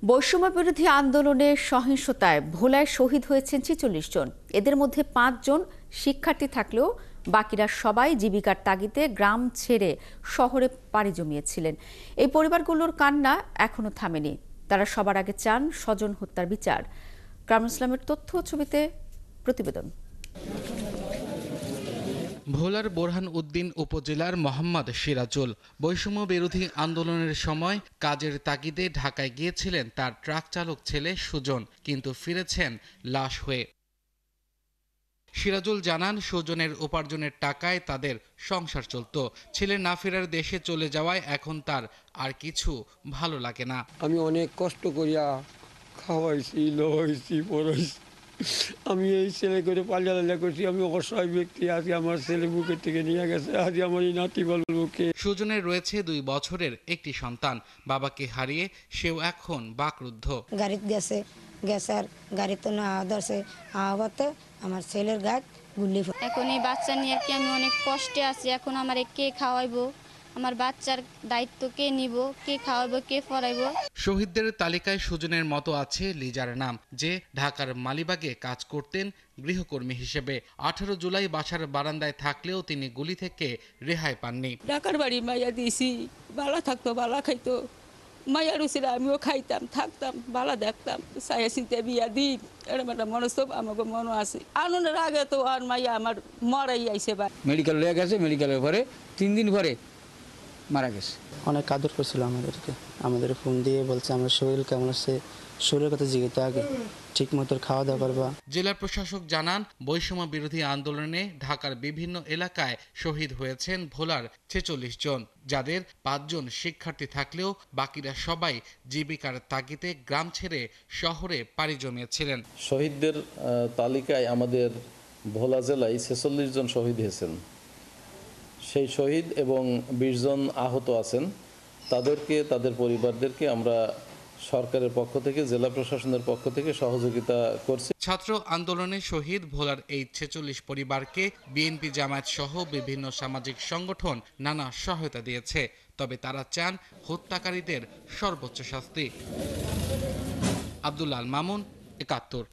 বৈষম্য বিরোধী আন্দোলনে সহিংসতায় ভোলায় শহীদ হয়েছেন ৪৬ জন। এদের মধ্যে ৫ জন শিক্ষার্থী থাকলেও বাকিরা সবাই জীবিকার তাগিদে গ্রাম ছেড়ে শহরে পাড়ি জমিয়েছিলেন। এই পরিবারগুলোর কান্না এখনো থামেনি। তারা সবার আগে চান স্বজন হত্যার বিচার। কামরুল ইসলামের তথ্য ছবিতে প্রতিবেদন। ভোলার বোরহান উদ্দিন উপজেলার মোহাম্মদ সিরাজুল বৈষম্য বিরোধী আন্দোলনের সময় কাজের তাগিদে ঢাকায় গিয়েছিলেন তার ট্রাক চালক ছেলে সুজন, কিন্তু ফিরেছেন লাশ হয়ে। সিরাজুল জানান, সুজনের উপার্জনের টাকায় তাদের সংসার চলত। ছেলে না ফেরার দেশে চলে যাওয়ায় এখন তার আর কিছু ভালো লাগে না। আমি অনেক কষ্ট করিয়া খাওয়াইছি, লইছি, পড়াইছি। আমি এই ছেলে করে পাল্লা করছি। আমি অসহায় ব্যক্তি। আজ আমার ছেলে বুকের থেকে নিয়ে গেছে, আজ আমার এই নাতি বলবুকে। সুজনের রয়েছে ২ বছরের একটি সন্তান। বাবাকে হারিয়ে সেও এখন বাকরুদ্ধ। গাড়িতে গেছে আর গাড়িতে না ধরছে, আহত আমার ছেলের গায়ে গুলি। এখন এই বাচ্চা নিয়ে আর কি আমি অনেক কষ্টে আছি। এখন আমার কে খাওয়াইবো, আমার বাচ্চার দায়িত্ব কে নিব, কে খাওয়াবো, কে পড়াইবো। শহীদদের তালিকায় সুজনের মতো আছে লিজার নাম, যে ঢাকার মালিবাগে কাজ করতেন গৃহকর্মী হিসেবে। 18 জুলাই বাসার বারান্দায় থাকলেও তিনি গুলি থেকে রেহাই পাননি। ঢাকার বাড়ি মাইয়া দিয়েছি, বালা থাকতো, বালা খাইতো। মাইয়া রুচির আমিও খাইতাম, থাকতাম, বালা দেখতাম। সায়া চিন্তা বিয়া দিই, এরকম একটা মনস্তব আমাকে মনে আছে। আনন্দের আগে তো আর মাইয়া আমার মরাই আইসে। বা মেডিকেল লয়ে গেছে, মেডিকেলের পরে 3 দিন পরে মারা গেছে। অনেক আদর করছিল আমাদের ফোন দিয়ে বলছে আমার শরীর কেমন আছে, শরীরের কথা জিজ্ঞেস আগে ঠিক মতো খাওয়া দাওয়া করবা। জেলা প্রশাসক জানান, বৈষম্য বিরোধী আন্দোলনে ঢাকার বিভিন্ন এলাকায় শহীদ হয়েছেন ভোলার ৪৬ জন, যাদের ৫ জন শিক্ষার্থী থাকলেও বাকিরা সবাই জীবিকার তাগিদে গ্রাম ছেড়ে শহরে পাড়ি জমিয়েছিলেন। শহীদদের তালিকায় আমাদের ভোলা জেলায় ৪৬ জন শহীদ হয়েছেন। সেই শহীদ এবং ২০ জন আহত আছেন। তাদেরকে, তাদের পরিবারদেরকে আমরা সরকারের পক্ষ থেকে, জেলা প্রশাসনের পক্ষ থেকে সহযোগিতা করছি। ছাত্র আন্দোলনে শহীদ ভোলার এই ৪৬ পরিবারকে বিএনপি, জামায়াত সহ বিভিন্ন সামাজিক সংগঠন নানা সহায়তা দিয়েছে। তবে তারা চান হত্যাকারীদের সর্বোচ্চ শাস্তি। আব্দুল আল মামুন, ৭১।